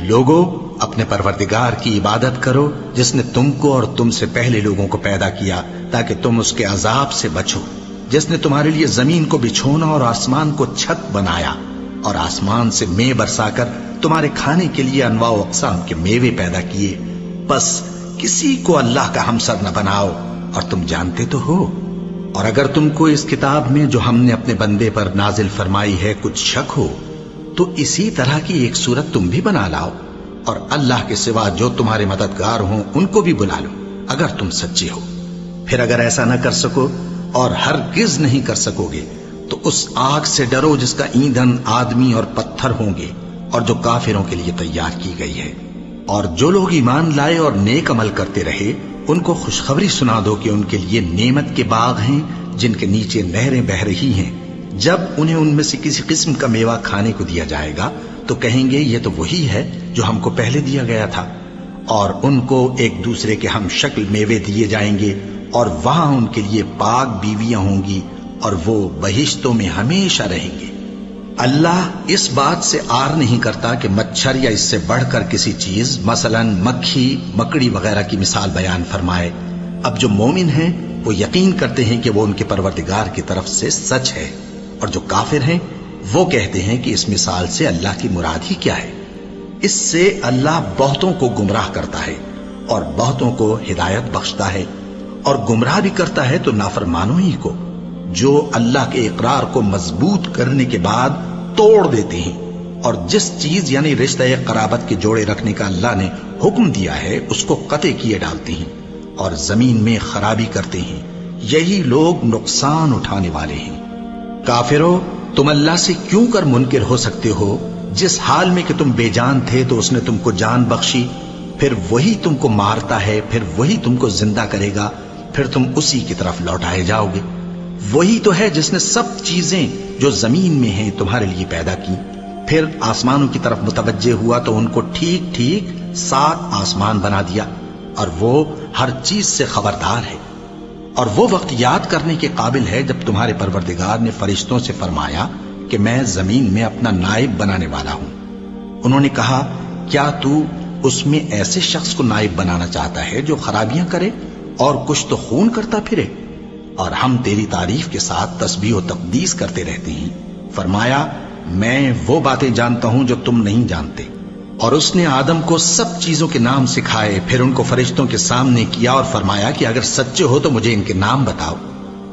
لوگو اپنے پروردگار کی عبادت کرو جس نے تم کو اور تم سے پہلے لوگوں کو پیدا کیا تاکہ تم اس کے عذاب سے بچو، جس نے تمہارے لیے زمین کو بچھونا اور آسمان کو چھت بنایا اور آسمان سے مے برسا کر تمہارے کھانے کے لیے انواع و اقسام کے میوے پیدا کیے، بس کسی کو اللہ کا ہمسر نہ بناؤ اور تم جانتے تو ہو۔ اور اگر تم کو اس کتاب میں جو ہم نے اپنے بندے پر نازل فرمائی ہے کچھ شک ہو تو اسی طرح کی ایک صورت تم بھی بنا لاؤ اور اللہ کے سوا جو تمہارے مددگار ہوں ان کو بھی بلا لو اگر تم سچے ہو۔ پھر اگر ایسا نہ کر سکو اور ہرگز نہیں کر سکو گے تو اس آگ سے ڈرو جس کا ایندھن آدمی اور پتھر ہوں گے اور جو کافروں کے لیے تیار کی گئی ہے۔ اور جو لوگ ایمان لائے اور نیک عمل کرتے رہے ان کو خوشخبری سنا دو کہ ان کے لیے نعمت کے باغ ہیں جن کے نیچے نہریں بہہ رہی ہیں، جب انہیں ان میں سے کسی قسم کا میوہ کھانے کو دیا جائے گا تو کہیں گے یہ تو وہی ہے جو ہم کو پہلے دیا گیا تھا، اور ان کو ایک دوسرے کے ہم شکل میوے دیے جائیں گے اور وہاں ان کے لیے پاک بیویاں ہوں گی اور وہ بہشتوں میں ہمیشہ رہیں گے۔ اللہ اس بات سے آر نہیں کرتا کہ مچھر یا اس سے بڑھ کر کسی چیز مثلا مکھی مکڑی وغیرہ کی مثال بیان فرمائے۔ اب جو مومن ہیں وہ یقین کرتے ہیں کہ وہ ان کے پروردگار کی طرف سے سچ ہے، اور جو کافر ہیں وہ کہتے ہیں کہ اس مثال سے اللہ کی مراد ہی کیا ہے۔ اس سے اللہ بہتوں کو گمراہ کرتا ہے اور بہتوں کو ہدایت بخشتا ہے، اور گمراہ بھی کرتا ہے تو نافرمانوں ہی کو، جو اللہ کے اقرار کو مضبوط کرنے کے بعد توڑ دیتے ہیں، اور جس چیز یعنی رشتہ قرابت کے جوڑے رکھنے کا اللہ نے حکم دیا ہے اس کو قطع کیے ڈالتے ہیں اور زمین میں خرابی کرتے ہیں، یہی لوگ نقصان اٹھانے والے ہیں۔ کافرو، تم اللہ سے کیوں کر منکر ہو سکتے ہو؟ جس حال میں کہ تم بے جان تھے تو اس نے تم کو جان بخشی، پھر وہی تم کو مارتا ہے، پھر وہی تم کو زندہ کرے گا، پھر تم اسی کی طرف لوٹائے جاؤ گے۔ وہی تو ہے جس نے سب چیزیں جو زمین میں ہیں تمہارے لیے پیدا کی، پھر آسمانوں کی طرف متوجہ ہوا تو ان کو ٹھیک ٹھیک 7 آسمان بنا دیا، اور وہ ہر چیز سے خبردار ہے۔ اور وہ وقت یاد کرنے کے قابل ہے جب تمہارے پروردگار نے فرشتوں سے فرمایا کہ میں زمین میں اپنا نائب بنانے والا ہوں۔ انہوں نے کہا کیا تو اس میں ایسے شخص کو نائب بنانا چاہتا ہے جو خرابیاں کرے اور کچھ تو خون کرتا پھرے؟ اور ہم تیری تعریف کے ساتھ تسبیح و تقدیس کرتے رہتے ہیں۔ فرمایا میں وہ باتیں جانتا ہوں جو تم نہیں جانتے۔ اور اس نے آدم کو سب چیزوں کے نام سکھائے، پھر ان کو فرشتوں کے سامنے کیا اور فرمایا کہ اگر سچے ہو تو مجھے ان کے نام بتاؤ۔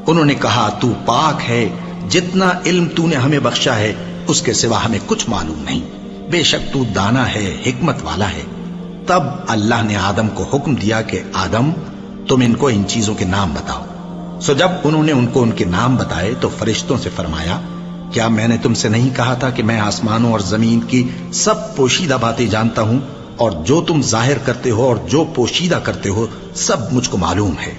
انہوں نے کہا تو پاک ہے، جتنا علم تو نے ہمیں بخشا ہے اس کے سوا ہمیں کچھ معلوم نہیں، بے شک تو دانا ہے، حکمت والا ہے۔ تب اللہ نے آدم کو حکم دیا کہ آدم تم ان کو ان چیزوں کے نام بتاؤ۔ سو جب انہوں نے ان کو ان کے نام بتائے تو فرشتوں سے فرمایا کیا میں نے تم سے نہیں کہا تھا کہ میں آسمانوں اور زمین کی سب پوشیدہ باتیں جانتا ہوں، اور جو تم ظاہر کرتے ہو اور جو پوشیدہ کرتے ہو سب مجھ کو معلوم ہے۔